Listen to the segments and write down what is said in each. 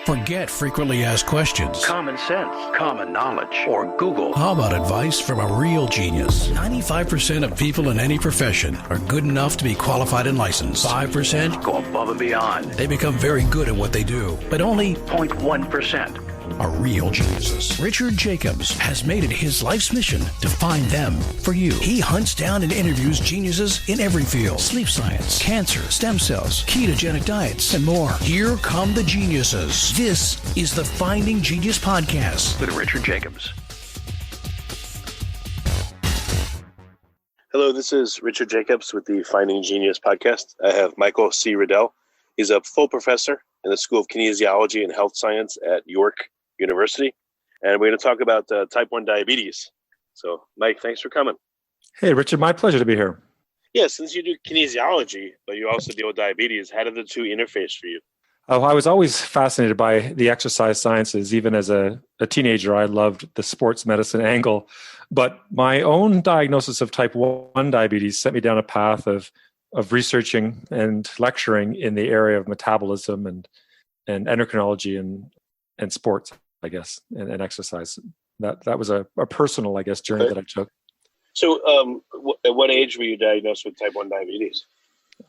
Forget frequently asked questions. Common sense, common knowledge, or Google. How about advice from a real genius? 95% of people in any profession are good enough to be qualified and licensed. 5% Go above and beyond. they become very good at what they do, but only 0.1%. are real geniuses. Richard Jacobs has made it his life's mission to find them for you. He hunts down and interviews geniuses in every field: sleep science, cancer, stem cells, ketogenic diets, and more. Here come the geniuses. This is the Finding Genius Podcast With Richard Jacobs. Hello, this is Richard Jacobs with the Finding Genius Podcast. I have Michael C. Riddell. He's a full professor in the School of Kinesiology and Health Science at York University. And we're going to talk about type 1 diabetes. So, Mike, thanks for coming. Hey, Richard, my pleasure to be here. Yeah, since you do kinesiology, but you also deal with diabetes, how did the two interface for you? Oh, I was always fascinated by the exercise sciences. Even as a teenager, I loved the sports medicine angle. But my own diagnosis of type 1 diabetes sent me down a path of researching and lecturing in the area of metabolism and endocrinology and sports, I guess, and exercise. That was a personal, I guess, journey that I took. So at what age were you diagnosed with type 1 diabetes?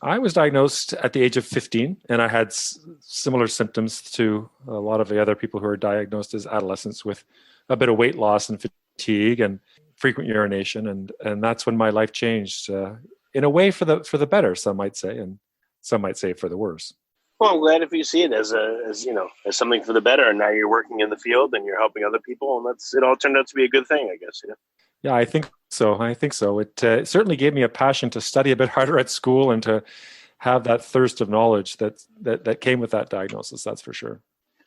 I was diagnosed at the age of 15, and I had similar symptoms to a lot of the other people who are diagnosed as adolescents, with a bit of weight loss and fatigue and frequent urination. And that's when my life changed, in a way for the better, some might say, and some might say for the worse. Well, I'm glad if you see it as something for the better, and now you're working in the field and you're helping other people, and it all turned out to be a good thing, I guess. Yeah, I think so. It certainly gave me a passion to study a bit harder at school and to have that thirst of knowledge that came with that diagnosis. That's for sure.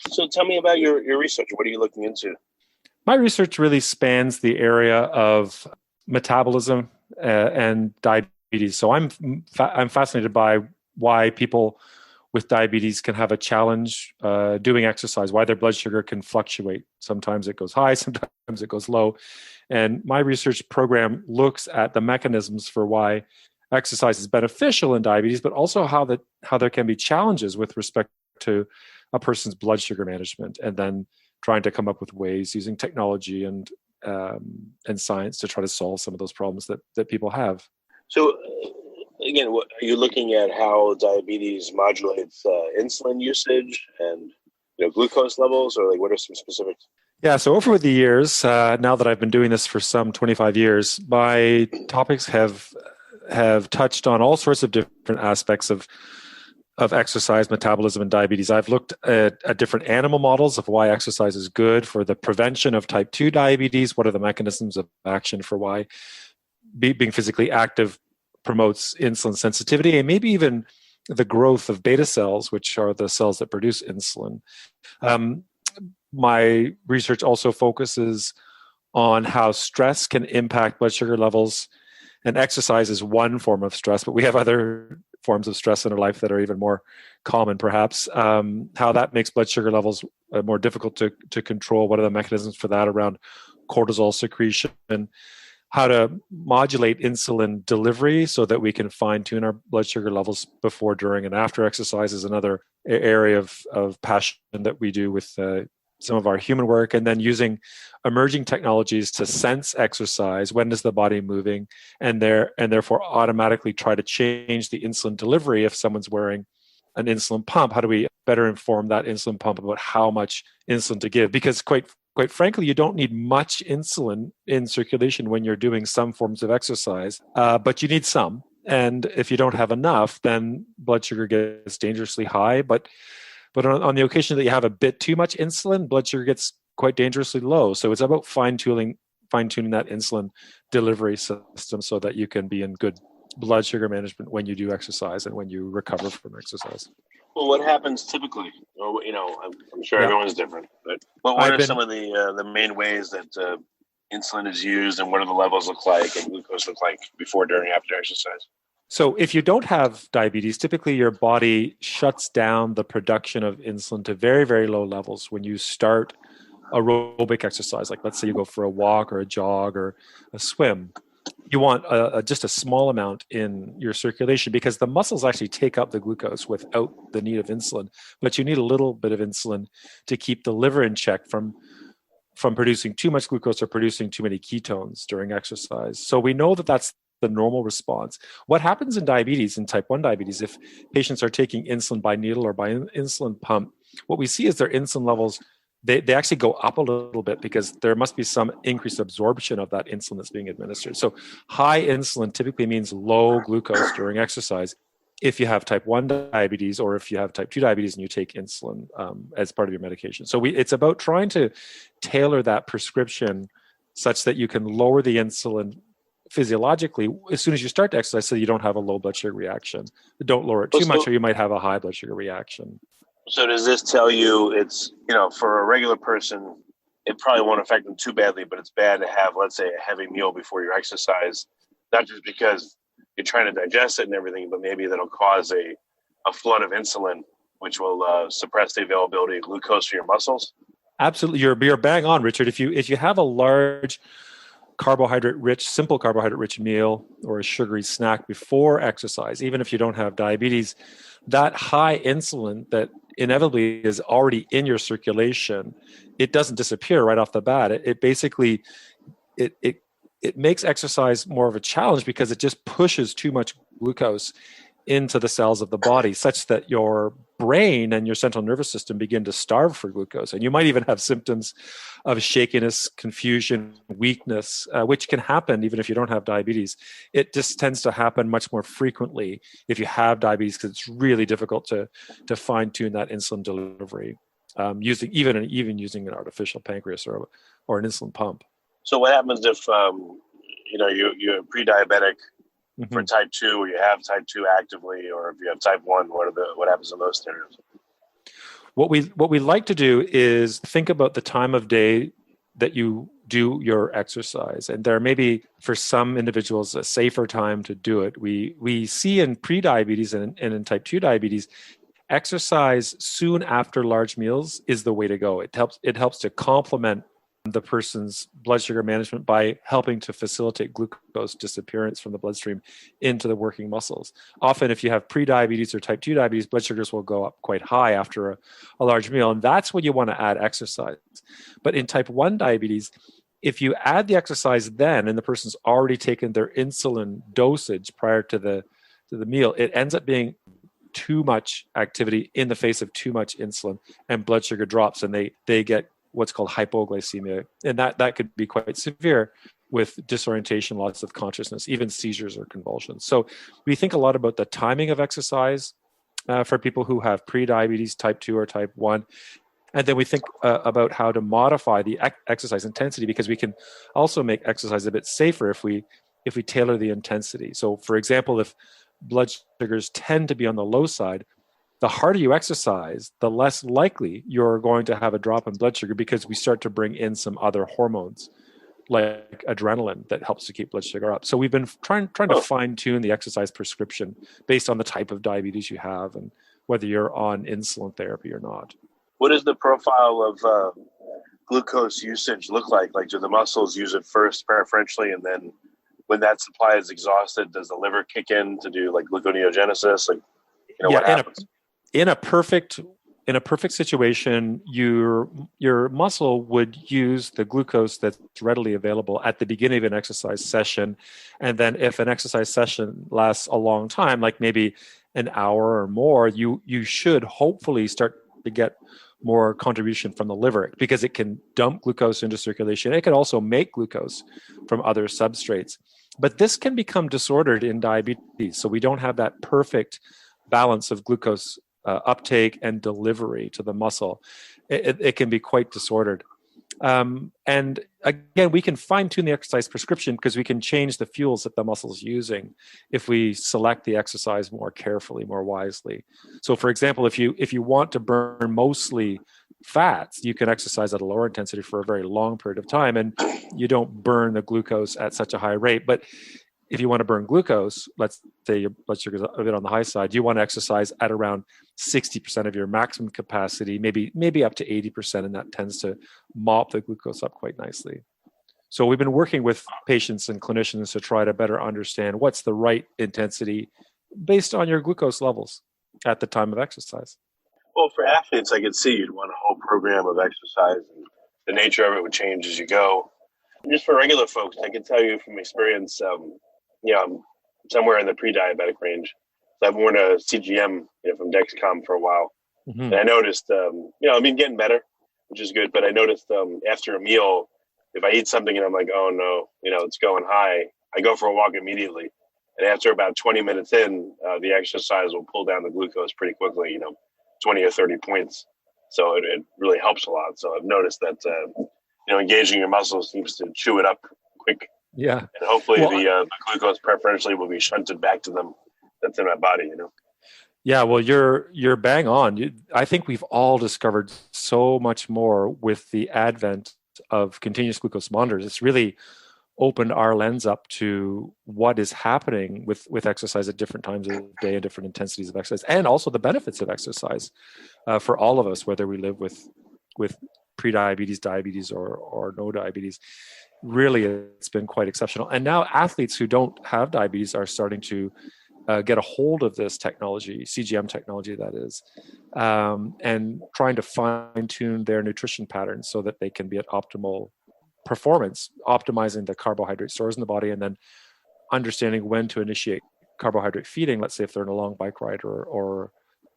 So tell me about your research. What are you looking into? My research really spans the area of metabolism and diabetes. So I'm fascinated by why people with diabetes can have a challenge doing exercise, why their blood sugar can fluctuate. Sometimes it goes high, sometimes it goes low. And my research program looks at the mechanisms for why exercise is beneficial in diabetes, but also how there can be challenges with respect to a person's blood sugar management, and then trying to come up with ways using technology and science to try to solve some of those problems that people have. So again, are you looking at how diabetes modulates insulin usage and glucose levels, or what are some specifics? Yeah, so over the years, now that I've been doing this for some 25 years, my topics have touched on all sorts of different aspects of exercise, metabolism, and diabetes. I've looked at different animal models of why exercise is good for the prevention of type 2 diabetes. What are the mechanisms of action for why being physically active promotes insulin sensitivity, and maybe even the growth of beta cells, which are the cells that produce insulin. My research also focuses on how stress can impact blood sugar levels, and exercise is one form of stress, but we have other forms of stress in our life that are even more common, perhaps. How that makes blood sugar levels more difficult to control. What are the mechanisms for that around cortisol secretion, and how to modulate insulin delivery so that we can fine-tune our blood sugar levels before, during, and after exercise is another area of passion that we do with some of our human work. And then using emerging technologies to sense exercise, when is the body moving, and therefore automatically try to change the insulin delivery. If someone's wearing an insulin pump, how do we better inform that insulin pump about how much insulin to give? Because quite frankly, you don't need much insulin in circulation when you're doing some forms of exercise, but you need some. And if you don't have enough, then blood sugar gets dangerously high. But on the occasion that you have a bit too much insulin, blood sugar gets quite dangerously low. So it's about fine-tuning that insulin delivery system so that you can be in good blood sugar management when you do exercise and when you recover from exercise. Well, what happens typically? I'm sure everyone's different, but what are some of the main ways that insulin is used, and what do the levels look like and glucose look like before, during, after exercise? So if you don't have diabetes, typically your body shuts down the production of insulin to very, very low levels when you start aerobic exercise. Like let's say you go for a walk or a jog or a swim. you want just a small amount in your circulation, because the muscles actually take up the glucose without the need of insulin, but you need a little bit of insulin to keep the liver in check from producing too much glucose or producing too many ketones during exercise. So we know that that's the normal response. What happens in diabetes, in type 1 diabetes, if patients are taking insulin by needle or by insulin pump, what we see is their insulin levels, they actually go up a little bit because there must be some increased absorption of that insulin that's being administered. So high insulin typically means low glucose during exercise if you have type 1 diabetes, or if you have type 2 diabetes and you take insulin as part of your medication. So it's about trying to tailor that prescription such that you can lower the insulin physiologically as soon as you start to exercise, so you don't have a low blood sugar reaction. Don't lower it too much, or you might have a high blood sugar reaction. So does this tell you it's, for a regular person, it probably won't affect them too badly, but it's bad to have, let's say, a heavy meal before your exercise, not just because you're trying to digest it and everything, but maybe that'll cause a flood of insulin, which will suppress the availability of glucose for your muscles? Absolutely. You're bang on, Richard. If you have a large simple carbohydrate-rich meal or a sugary snack before exercise, even if you don't have diabetes, that high insulin that inevitably is already in your circulation, it doesn't disappear right off the bat. It basically, it makes exercise more of a challenge because it just pushes too much glucose into the cells of the body, such that your brain and your central nervous system begin to starve for glucose. And you might even have symptoms of shakiness, confusion, weakness, which can happen even if you don't have diabetes. It just tends to happen much more frequently if you have diabetes, because it's really difficult to fine-tune that insulin delivery, using using an artificial pancreas or an insulin pump. So what happens if you're pre-diabetic for type 2, or you have type 2 actively, or if you have type 1, what happens in those scenarios? What we like to do is think about the time of day that you do your exercise, and there may be, for some individuals, a safer time to do it. We see in pre-diabetes and in type 2 diabetes, exercise soon after large meals is the way to go. It helps to complement the person's blood sugar management by helping to facilitate glucose disappearance from the bloodstream into the working muscles. Often, if you have pre-diabetes or type 2 diabetes, blood sugars will go up quite high after a large meal, and that's when you want to add exercise. But in type 1 diabetes, if you add the exercise then, and the person's already taken their insulin dosage prior to the meal, it ends up being too much activity in the face of too much insulin, and blood sugar drops, and they get what's called hypoglycemia. And that could be quite severe, with disorientation, loss of consciousness, even seizures or convulsions. So we think a lot about the timing of exercise for people who have pre-diabetes, type 2 or type 1. And then we think about how to modify the exercise intensity, because we can also make exercise a bit safer if we tailor the intensity. So for example, if blood sugars tend to be on the low side, the harder you exercise, the less likely you're going to have a drop in blood sugar, because we start to bring in some other hormones like adrenaline that helps to keep blood sugar up. So we've been trying to fine tune the exercise prescription based on the type of diabetes you have and whether you're on insulin therapy or not. What does the profile of glucose usage look like? Like, do the muscles use it first preferentially, and then when that supply is exhausted, does the liver kick in to do like gluconeogenesis? What happens? In a perfect situation, your muscle would use the glucose that's readily available at the beginning of an exercise session, and then if an exercise session lasts a long time, like maybe an hour or more, you should hopefully start to get more contribution from the liver, because it can dump glucose into circulation. It can also make glucose from other substrates. But this can become disordered in diabetes, so we don't have that perfect balance of glucose uptake and delivery to the muscle. It can be quite disordered. And again, we can fine tune the exercise prescription because we can change the fuels that the muscle is using if we select the exercise more carefully, more wisely. So for example, if you want to burn mostly fats, you can exercise at a lower intensity for a very long period of time, and you don't burn the glucose at such a high rate. But if you want to burn glucose, let's say your blood sugar is a bit on the high side, you want to exercise at around 60% of your maximum capacity, maybe up to 80%, and that tends to mop the glucose up quite nicely. So we've been working with patients and clinicians to try to better understand what's the right intensity based on your glucose levels at the time of exercise. Well, for athletes, I could see you'd want a whole program of exercise, and the nature of it would change as you go. Just for regular folks, I can tell you from experience, I'm somewhere in the pre-diabetic range. So I've worn a CGM from Dexcom for a while. Mm-hmm. And I noticed, I've been getting better, which is good. But I noticed after a meal, if I eat something and I'm like, oh no, it's going high, I go for a walk immediately. And after about 20 minutes in, the exercise will pull down the glucose pretty quickly, 20 or 30 points. So it really helps a lot. So I've noticed that, engaging your muscles seems to chew it up quick. Yeah. And hopefully the glucose preferentially will be shunted back to them that's in my body, Yeah, well, you're bang on. I think we've all discovered so much more with the advent of continuous glucose monitors. It's really opened our lens up to what is happening with exercise at different times of the day and different intensities of exercise, and also the benefits of exercise for all of us, whether we live with pre-diabetes, diabetes, or no diabetes. Really, it's been quite exceptional. And now athletes who don't have diabetes are starting to get a hold of this technology, CGM technology that is, and trying to fine-tune their nutrition patterns so that they can be at optimal performance, optimizing the carbohydrate stores in the body, and then understanding when to initiate carbohydrate feeding, let's say if they're in a long bike ride or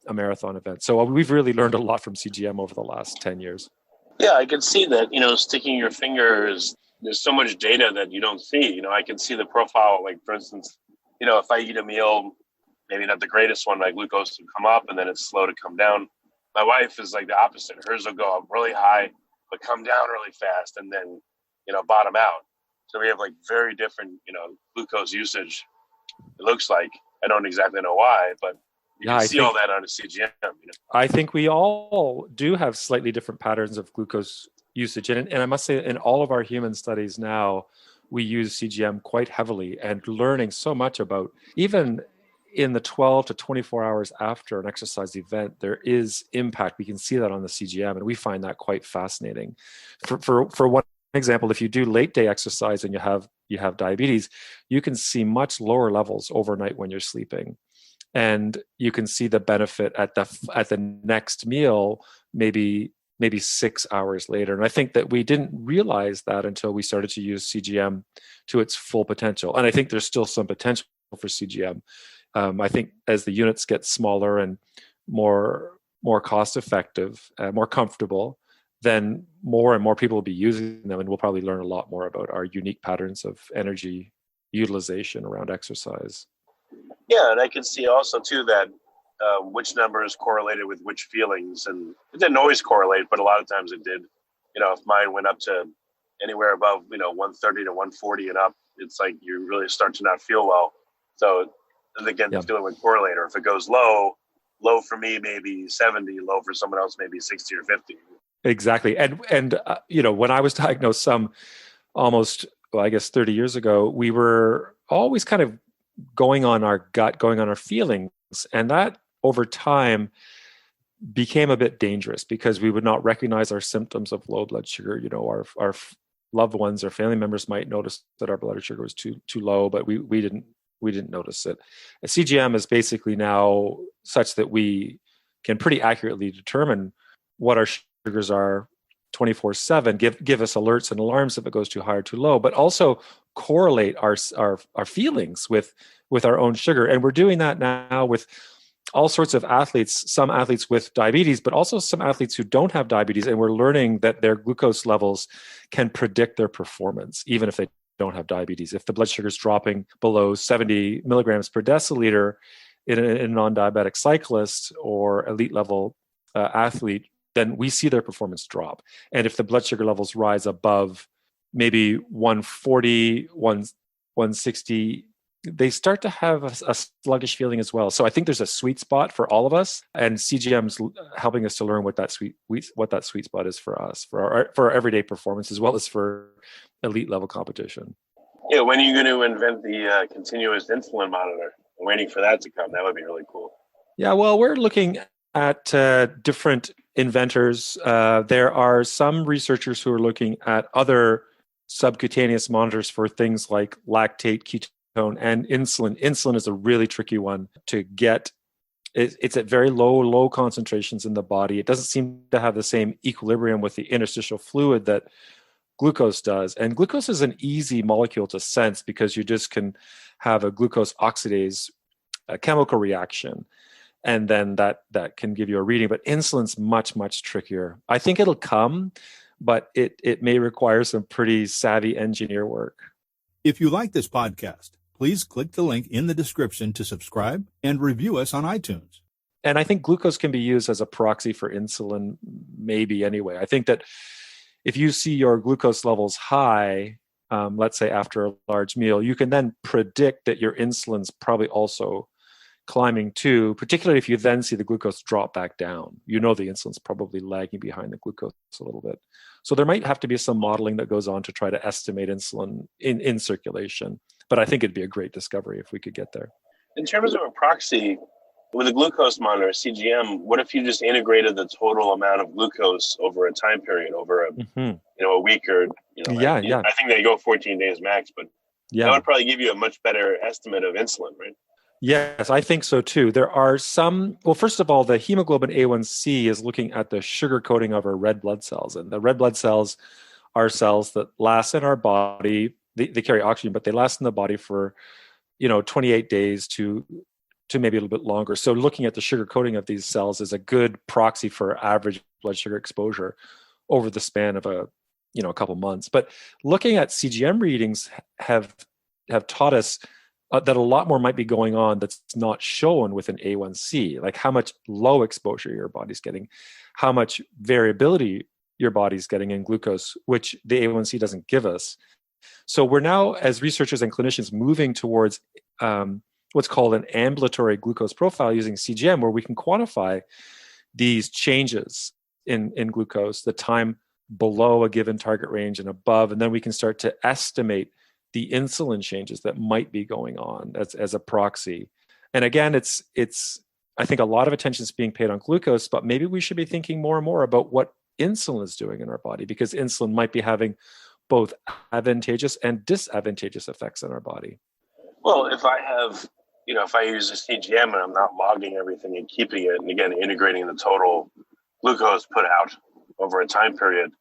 a marathon event. So we've really learned a lot from CGM over the last 10 years. Yeah, I can see that, sticking your fingers, there's so much data that you don't see. I can see the profile, like for instance, if I eat a meal, maybe not the greatest one, my glucose will come up and then it's slow to come down. My wife is like the opposite. Hers will go up really high, but come down really fast and then, bottom out. So we have like very different, glucose usage. It looks like, I don't exactly know why, but you can see all that on a CGM. I think we all do have slightly different patterns of glucose usage. And I must say, in all of our human studies now, we use CGM quite heavily and learning so much about, even in the 12 to 24 hours after an exercise event, there is impact. We can see that on the CGM, and we find that quite fascinating. For one example, if you do late day exercise and you have diabetes, you can see much lower levels overnight when you're sleeping. And you can see the benefit at the next meal, maybe 6 hours later. And I think that we didn't realize that until we started to use CGM to its full potential. And I think there's still some potential for CGM. I think as the units get smaller and more cost effective, more comfortable, then more and more people will be using them, and we'll probably learn a lot more about our unique patterns of energy utilization around exercise. Yeah, and I can see also too that which numbers correlated with which feelings, and it didn't always correlate, but a lot of times it did. If mine went up to anywhere above 130 to 140 and up, it's like you really start to not feel well. So again, the feeling would correlate. Or if it goes low for me maybe 70, low for someone else maybe 60 or 50. Exactly, and when I was diagnosed almost 30 years ago, we were always kind of going on our gut, going on our feelings, and that over time became a bit dangerous because we would not recognize our symptoms of low blood sugar. Our loved ones or family members might notice that our blood sugar was too low, but we didn't notice it. A CGM is basically now such that we can pretty accurately determine what our sugars are 24/7, give us alerts and alarms if it goes too high or too low, but also correlate our feelings with our own sugar. And we're doing that now with all sorts of athletes, some athletes with diabetes, but also some athletes who don't have diabetes. And we're learning that their glucose levels can predict their performance, even if they don't have diabetes. If the blood sugar is dropping below 70 milligrams per deciliter in a non-diabetic cyclist or elite level athlete, then we see their performance drop. And if the blood sugar levels rise above maybe 140, 160, they start to have a sluggish feeling as well. So I think there's a sweet spot for all of us, and CGM's helping us to learn what that sweet spot is for us, for our everyday performance, as well as for elite level competition. Yeah, when are you going to invent the continuous insulin monitor? I'm waiting for that to come. That would be really cool. Yeah, well, we're looking at different inventors. There are some researchers who are looking at other subcutaneous monitors for things like lactate, ketone, and insulin. Insulin is a really tricky one to get. It's at very low concentrations in the body. It doesn't seem to have the same equilibrium with the interstitial fluid that glucose does. And glucose is an easy molecule to sense because you just can have a glucose oxidase chemical reaction, and then that can give you a reading. But insulin's much trickier. I think it'll come, but it may require some pretty savvy engineer work. If you like this podcast, please click the link in the description to subscribe and review us on iTunes. And I think glucose can be used as a proxy for insulin, maybe anyway. I think that if you see your glucose levels high, let's say after a large meal, you can then predict that your insulin's probably also climbing too, particularly if you then see the glucose drop back down. You know the insulin's probably lagging behind the glucose a little bit. So there might have to be some modeling that goes on to try to estimate insulin in circulation. But I think it'd be a great discovery if we could get there. In terms of a proxy, with a glucose monitor, CGM, what if you just integrated the total amount of glucose over a time period, over a a week or I think they go 14 days max, but that would probably give you a much better estimate of insulin, right? Yes, I think so too. There are some, well, first of all, the hemoglobin A1C is looking at the sugar coating of our red blood cells. And the red blood cells are cells that last in our body. They carry oxygen, but they last in the body for, 28 days to maybe a little bit longer. So looking at the sugar coating of these cells is a good proxy for average blood sugar exposure over the span of a couple months. But looking at CGM readings have taught us that a lot more might be going on that's not shown with an A1C, like how much low exposure your body's getting, how much variability your body's getting in glucose, which the A1C doesn't give us. So we're now, as researchers and clinicians, moving towards what's called an ambulatory glucose profile using CGM, where we can quantify these changes in glucose, the time below a given target range and above, and then we can start to estimate the insulin changes that might be going on as a proxy. And again, it's I think a lot of attention is being paid on glucose, but maybe we should be thinking more and more about what insulin is doing in our body, because insulin might be having both advantageous and disadvantageous effects in our body. Well, if I have, if I use a CGM and I'm not logging everything and keeping it, and again, integrating the total glucose put out over a time period,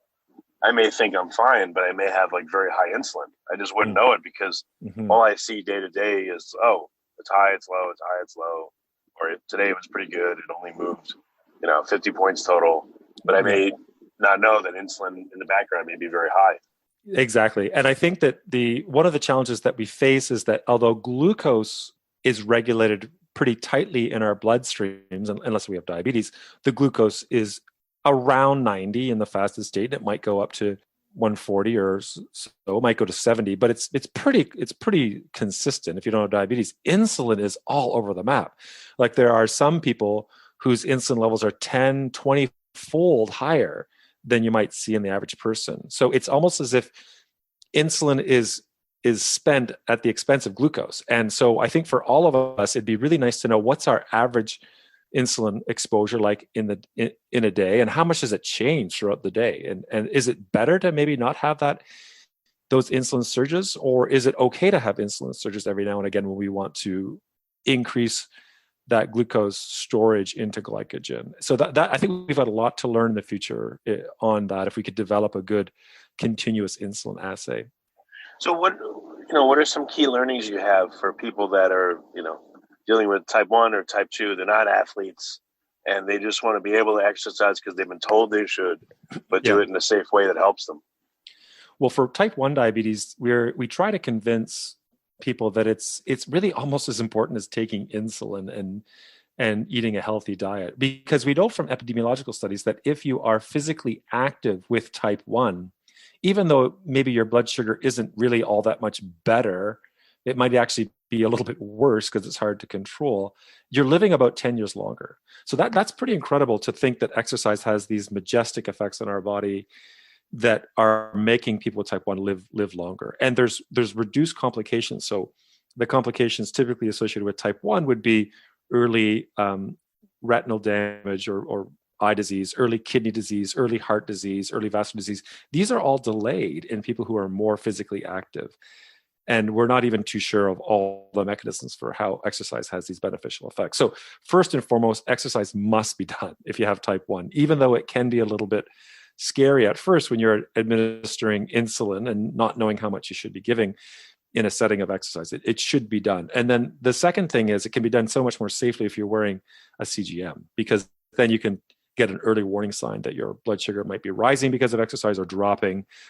I may think I'm fine, but I may have like very high insulin. I just wouldn't know it because all I see day to day is, it's high, it's low, it's high, it's low. Or today it was pretty good. It only moved, 50 points total. But I may not know that insulin in the background may be very high. Exactly. And I think that one of the challenges that we face is that although glucose is regulated pretty tightly in our bloodstreams, unless we have diabetes, the glucose is around 90 in the fasted state. It might go up to 140 or so, it might go to 70, but it's pretty consistent. If you don't have diabetes, insulin is all over the map. Like there are some people whose insulin levels are 10, 20 fold higher than you might see in the average person. So it's almost as if insulin is spent at the expense of glucose. And so I think for all of us, it'd be really nice to know what's our average insulin exposure like in a day, and how much does it change throughout the day? And is it better to maybe not have those insulin surges, or is it okay to have insulin surges every now and again when we want to increase that glucose storage into glycogen? So that I think we've got a lot to learn in the future on that, if we could develop a good continuous insulin assay. So what are some key learnings you have for people that are, dealing with type 1 or type 2, they're not athletes, and they just want to be able to exercise because they've been told they should, but do it in a safe way that helps them? Well, for type 1 diabetes, we try to convince people that it's really almost as important as taking insulin and eating a healthy diet, because we know from epidemiological studies that if you are physically active with type 1, even though maybe your blood sugar isn't really all that much better, it might actually be a little bit worse because it's hard to control, you're living about 10 years longer. So that's pretty incredible to think that exercise has these majestic effects on our body that are making people with type 1 live longer. And there's reduced complications. So the complications typically associated with type 1 would be early retinal damage or eye disease, early kidney disease, early heart disease, early vascular disease. These are all delayed in people who are more physically active. And we're not even too sure of all the mechanisms for how exercise has these beneficial effects. So first and foremost, exercise must be done if you have type 1, even though it can be a little bit scary at first when you're administering insulin and not knowing how much you should be giving in a setting of exercise. It should be done. And then the second thing is it can be done so much more safely if you're wearing a CGM, because then you can get an early warning sign that your blood sugar might be rising because of exercise or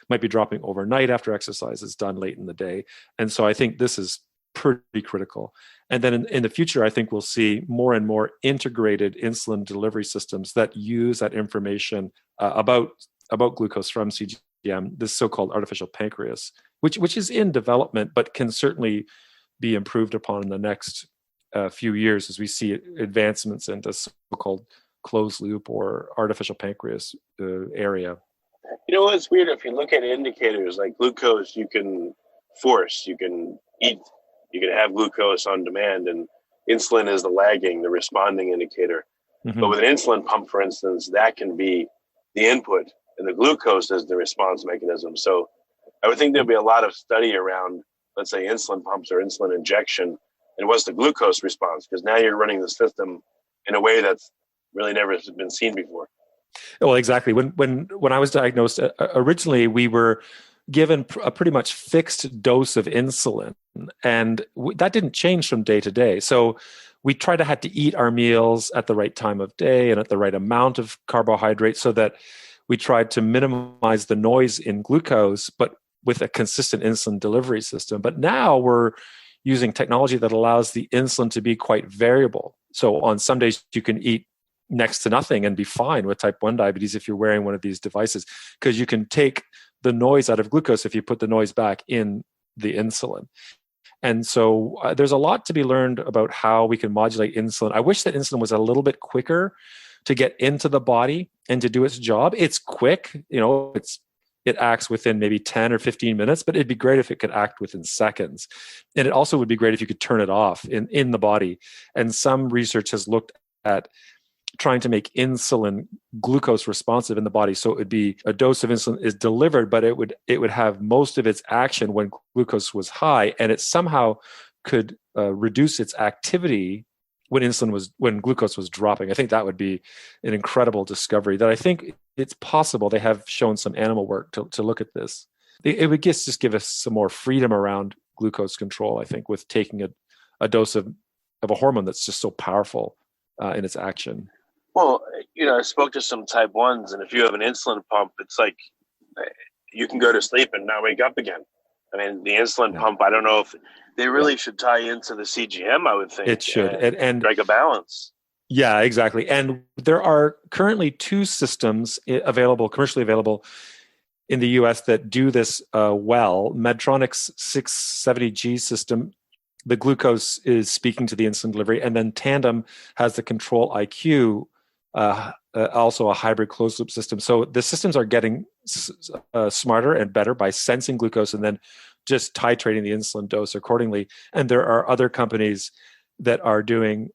might be dropping overnight after exercise is done late in the day. And so I think this is pretty critical. And then in the future, I think we'll see more and more integrated insulin delivery systems that use that information about glucose from CGM, this so-called artificial pancreas, which is in development, but can certainly be improved upon in the next few years as we see advancements into so-called closed loop or artificial pancreas area. You know what's weird? If you look at indicators like glucose, you can eat, you can have glucose on demand, and insulin is the responding indicator. Mm-hmm. But with an insulin pump, for instance, that can be the input and the glucose is the response mechanism. So I would think there'd be a lot of study around, let's say, insulin pumps or insulin injection, and what's the glucose response? Because now you're running the system in a way that's really never been seen before. Well, exactly. When I was diagnosed, originally we were given a pretty much fixed dose of insulin, and that didn't change from day to day. So we had to eat our meals at the right time of day and at the right amount of carbohydrate, so that we tried to minimize the noise in glucose, but with a consistent insulin delivery system. But now we're using technology that allows the insulin to be quite variable. So on some days you can eat next to nothing and be fine with type 1 diabetes if you're wearing one of these devices, because you can take the noise out of glucose if you put the noise back in the insulin. And so there's a lot to be learned about how we can modulate insulin. I wish that insulin was a little bit quicker to get into the body and to do its job. It's quick, it acts within maybe 10 or 15 minutes, but it'd be great if it could act within seconds. And it also would be great if you could turn it off in the body. And some research has looked at trying to make insulin glucose responsive in the body. So it would be a dose of insulin is delivered, but it would have most of its action when glucose was high, and it somehow could reduce its activity when glucose was dropping. I think that would be an incredible discovery that I think it's possible. They have shown some animal work to look at this. It would just give us some more freedom around glucose control, I think, with taking a dose of a hormone that's just so powerful in its action. Well, I spoke to some type 1s, and if you have an insulin pump, it's like you can go to sleep and not wake up again. I mean, the insulin pump, I don't know if they really should tie into the CGM, I would think. It should. And strike a balance. Yeah, exactly. And there are currently 2 systems commercially available in the US that do this well. Medtronic's 670G system, the glucose is speaking to the insulin delivery, and then Tandem has the Control IQ, also a hybrid closed loop system. So the systems are getting smarter and better by sensing glucose and then just titrating the insulin dose accordingly. And there are other companies that are doing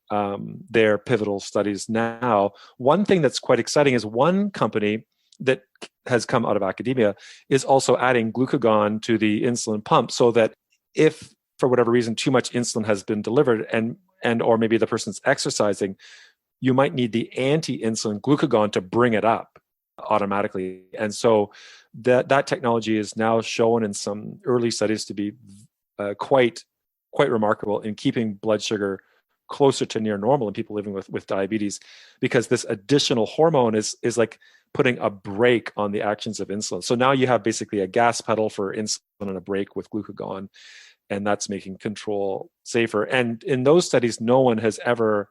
their pivotal studies now. One thing that's quite exciting is one company that has come out of academia is also adding glucagon to the insulin pump, so that if for whatever reason too much insulin has been delivered and or maybe the person's exercising, you might need the anti-insulin glucagon to bring it up automatically. And so that technology is now shown in some early studies to be quite remarkable in keeping blood sugar closer to near normal in people living with diabetes, because this additional hormone is like putting a brake on the actions of insulin. So now you have basically a gas pedal for insulin and a brake with glucagon, and that's making control safer. And in those studies, no one has ever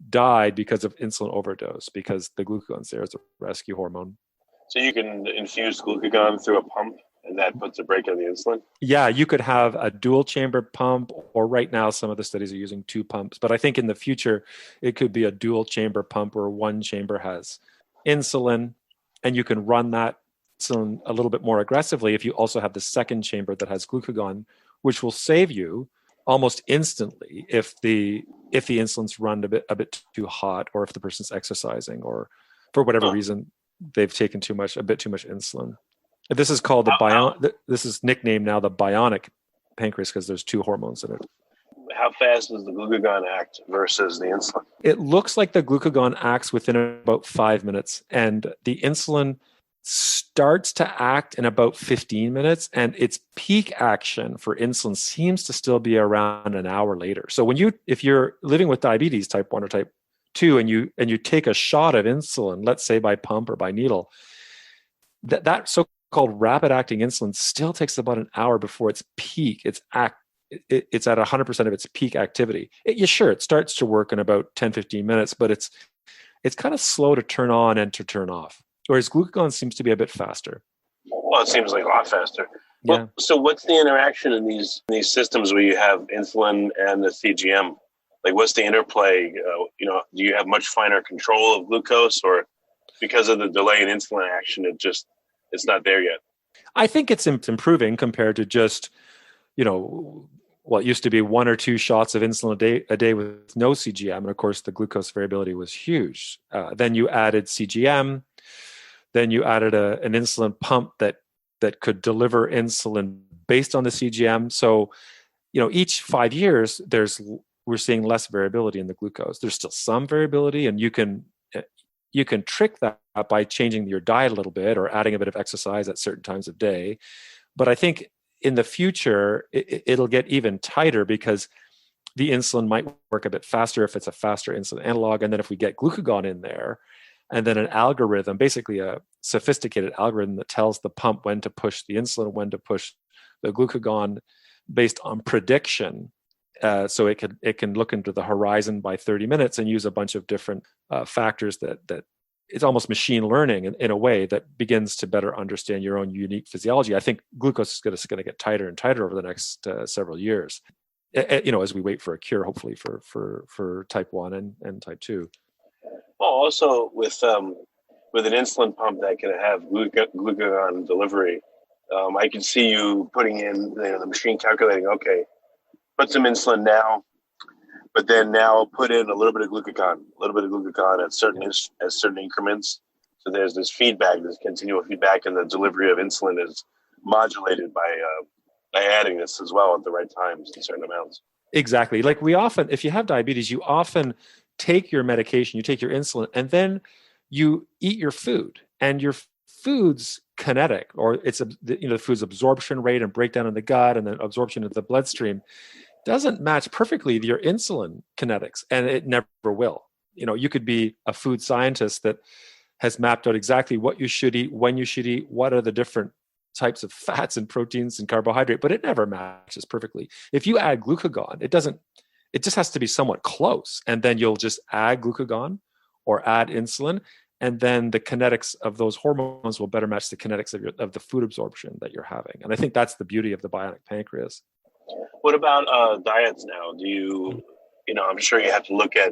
died because of insulin overdose, because the glucagon's there as a rescue hormone. So you can infuse glucagon through a pump, and that puts a brake on the insulin? Yeah, you could have a dual chamber pump, or right now some of the studies are using 2 pumps. But I think in the future, it could be a dual chamber pump where one chamber has insulin, and you can run that insulin a little bit more aggressively if you also have the second chamber that has glucagon, which will save you almost instantly if the insulin's run a bit too hot, or if the person's exercising, or for whatever reason, they've taken a bit too much insulin. This is called this is nicknamed now the bionic pancreas because there's two hormones in it. How fast does the glucagon act versus the insulin? It looks like the glucagon acts within about 5 minutes, and the insulin starts to act in about 15 minutes, and its peak action for insulin seems to still be around an hour later. So if you're living with diabetes type 1 or type 2 and you take a shot of insulin, let's say by pump or by needle, that so-called rapid acting insulin still takes about an hour before its peak. It's at 100% of its peak activity. It starts to work in about 10-15 minutes, but it's kind of slow to turn on and to turn off. Whereas glucagon seems to be a bit faster. Well, it seems like a lot faster. Yeah. Well, so what's the interaction in these systems where you have insulin and the CGM? Like, what's the interplay? Do you have much finer control of glucose, or because of the delay in insulin action, it's not there yet? I think it's improving compared to just, it used to be 1 or 2 shots of insulin a day with no CGM. And of course, the glucose variability was huge. Then you added CGM. Then you added an insulin pump that could deliver insulin based on the CGM. So, each 5 years, we're seeing less variability in the glucose. There's still some variability, and you can trick that by changing your diet a little bit or adding a bit of exercise at certain times of day. But I think in the future, it'll get even tighter because the insulin might work a bit faster if it's a faster insulin analog. And then if we get glucagon in there, and then an algorithm, basically a sophisticated algorithm that tells the pump when to push the insulin, when to push the glucagon based on prediction. So it can look into the horizon by 30 minutes and use a bunch of different factors that it's almost machine learning in a way that begins to better understand your own unique physiology. I think glucose is going to get tighter and tighter over the next several years, as we wait for a cure, hopefully for type 1 and type 2. Well, also with an insulin pump that can have glucagon delivery, I can see you putting in the machine calculating, okay, put some insulin now, but then now put in a little bit of glucagon at certain increments. So there's this feedback, this continual feedback, and the delivery of insulin is modulated by adding this as well at the right times in certain amounts. Exactly. Like if you have diabetes, you often take your medication, you take your insulin, and then you eat your food, and your food's kinetic, or it's the food's absorption rate and breakdown in the gut and then absorption into the bloodstream doesn't match perfectly your insulin kinetics, and it never will. You could be a food scientist that has mapped out exactly what you should eat, when you should eat, what are the different types of fats and proteins and carbohydrate, but it never matches perfectly. If you add glucagon, it just has to be somewhat close, and then you'll just add glucagon or add insulin, and then the kinetics of those hormones will better match the kinetics of the food absorption that you're having. And I think that's the beauty of the bionic pancreas. What about diets now? Do you, I'm sure you have to look at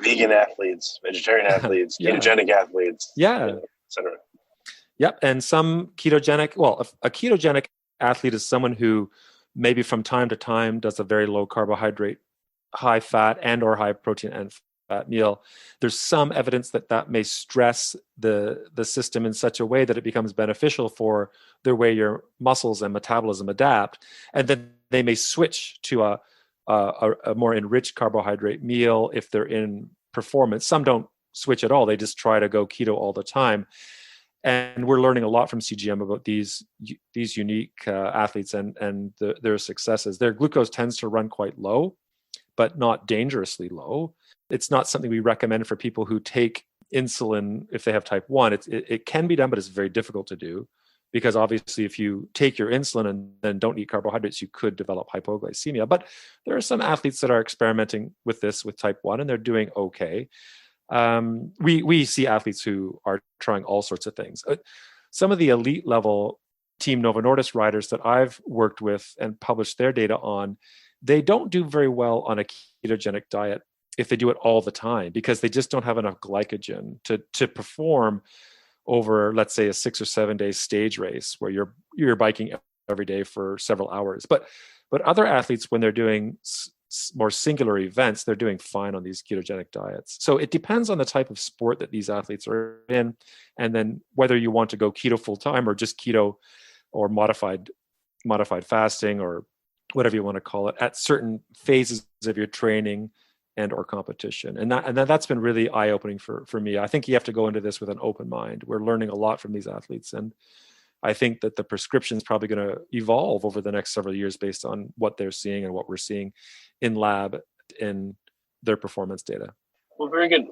vegan athletes, vegetarian athletes, ketogenic athletes, et cetera. Yep. And some ketogenic, a ketogenic athlete is someone who maybe from time to time does a very low carbohydrate, high fat and or high protein and fat meal. There's some evidence that may stress the system in such a way that it becomes beneficial for the way your muscles and metabolism adapt. And then they may switch to a more enriched carbohydrate meal if they're in performance. Some don't switch at all. They just try to go keto all the time. And we're learning a lot from CGM about these unique athletes and their successes. Their glucose tends to run quite low, but not dangerously low. It's not something we recommend for people who take insulin if they have type 1. It can be done, but it's very difficult to do because obviously if you take your insulin and then don't eat carbohydrates, you could develop hypoglycemia. But there are some athletes that are experimenting with this with type 1 and they're doing okay. We see athletes who are trying all sorts of things. Some of the elite level Team Novo Nordisk riders that I've worked with and published their data on, they don't do very well on a ketogenic diet if they do it all the time because they just don't have enough glycogen to perform over, let's say, a 6 or 7 day stage race where you're biking every day for several hours. But other athletes, when they're doing more singular events, they're doing fine on these ketogenic diets. So it depends on the type of sport that these athletes are in, and then whether you want to go keto full time or just keto or modified fasting or whatever you want to call it at certain phases of your training and or competition. And that's been really eye-opening for me. I think you have to go into this with an open mind. We're learning a lot from these athletes, and I think that the prescription is probably going to evolve over the next several years based on what they're seeing and what we're seeing in lab in their performance data. Well, very good.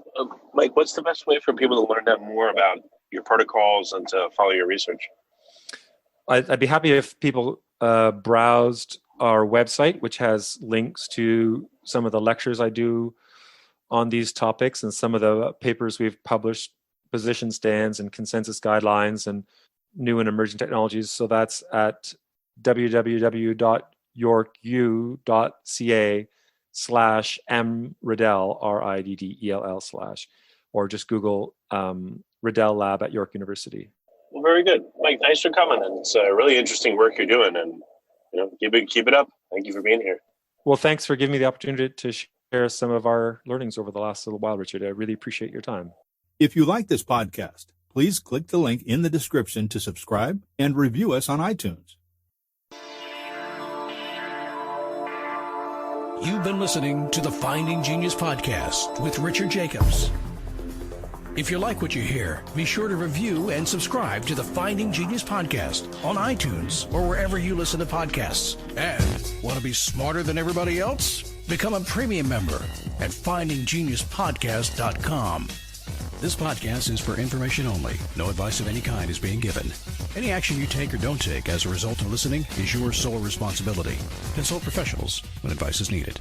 Mike, what's the best way for people to learn out more about your protocols and to follow your research? I'd be happy if people browsed our website, which has links to some of the lectures I do on these topics and some of the papers we've published, position stands and consensus guidelines and new and emerging technologies. So that's at www.yorku.ca/mriddell, RIDDELL/, or just Google Riddell Lab at York University. Well, very good. Mike, thanks for coming. And it's really interesting work you're doing, and keep it up. Thank you for being here. Well, thanks for giving me the opportunity to share some of our learnings over the last little while, Richard. I really appreciate your time. If you like this podcast, please click the link in the description to subscribe and review us on iTunes. You've been listening to the Finding Genius podcast with Richard Jacobs. If you like what you hear, be sure to review and subscribe to the Finding Genius podcast on iTunes or wherever you listen to podcasts. And want to be smarter than everybody else? Become a premium member at findinggeniuspodcast.com. This podcast is for information only. No advice of any kind is being given. Any action you take or don't take as a result of listening is your sole responsibility. Consult professionals when advice is needed.